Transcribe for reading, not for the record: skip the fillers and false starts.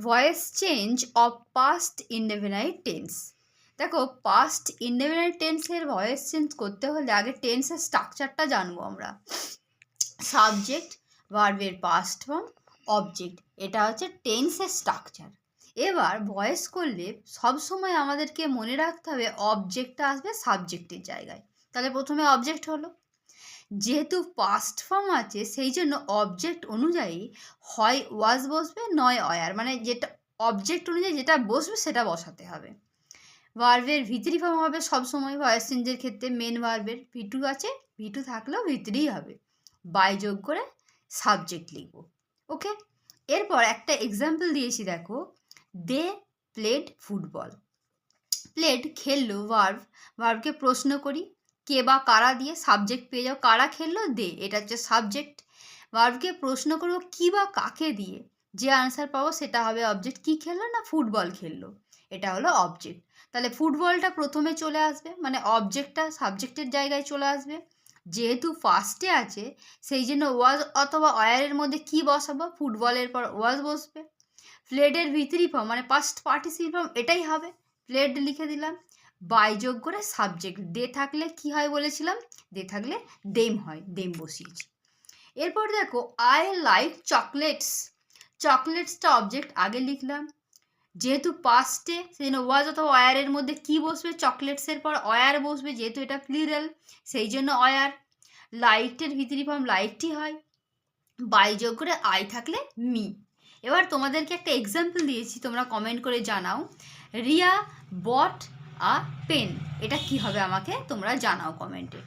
Voice change of past indefinite tense. দেখো, past indefinite টেন্সের voice change করতে হলে আগে টেন্সের স্ট্রাকচারটা জানবো আমরা। সাবজেক্ট, ভার্বের পাস্ট ফর্ম, অবজেক্ট, এটা হচ্ছে টেন্সের স্ট্রাকচার। এবার ভয়েস করলে সবসময় আমাদেরকে মনে রাখতে হবে অবজেক্টটা আসবে সাবজেক্টের জায়গায়। তাহলে প্রথমে অবজেক্ট হলো, যেহেতু পাস্ট ফর্ম আছে সেই জন্য অবজেক্ট অনুযায়ী হয় ওয়াজ বসবে নয় অয়ার, মানে যেটা অবজেক্ট অনুযায়ী যেটা বসবে সেটা বসাতে হবে। ভার্বের ভিতরি ফর্ম হবে সবসময় ভয়েস চেঞ্জের ক্ষেত্রে, মেন ভার্বের ভিটু আছে, ভিটু থাকলেও ভিতরেই হবে, বাই যোগ করে সাবজেক্ট লিখব। ওকে, এরপর একটা এক্সাম্পল দিয়েছি, দেখো, দে প্লেড ফুটবল। প্লেড খেললো, ভার্বকে প্রশ্ন করি কে বা কারা দিয়ে, সাবজেক্ট পেয়ে যাও, কারা খেললো, দে, এটা হচ্ছে সাবজেক্ট। ভার্বকে প্রশ্ন করবো কি বা কাকে দিয়ে, যে আনসার পাবো সেটা হবে অবজেক্ট। কি খেললো না ফুটবল খেললো, এটা হলো অবজেক্ট। তাহলে ফুটবলটা প্রথমে চলে আসবে, মানে অবজেক্টটা সাবজেক্টের জায়গায় চলে আসবে। যেহেতু ফার্স্টে আছে সেই জন্য ওয়াজ অথবা অয়ারের মধ্যে কি বসাবো, ফুটবলের পর ওয়াজ বসবে। প্লেডের ভিতরি ফর্ম মানে পাস্ট পার্টিসিপল ফর্ম এটাই হবে, প্লেড লিখে দিলাম, বাই যোগ করে সাবজেক্ট। দে থাকলে কি হয় বলেছিলাম, দে থাকলে দেম হয়, দেম বসিয়েছি। এরপর দেখো, আই লাইক চকলেটস। চকলেটসটা অবজেক্ট আগে লিখলাম, যেহেতু পাস্টে সেই জন্য ওয়াজ অথবা অয়ারের মধ্যে কি বসবে, চকলেটসের পর অয়ার বসবে, যেহেতু এটা প্লুরাল সেই জন্য অয়ার। লাইটের ভিতরি ফর্ম লাইকটি হয়, বাই যোগ করে আই থাকলে মি। এবার তোমাদেরকে একটা এক্সাম্পল দিয়েছি, তোমরা কমেন্ট করে জানাও, রিয়া বট আ পেন, এটা কি হবে আমাকে তোমরা জানাও কমেন্টে।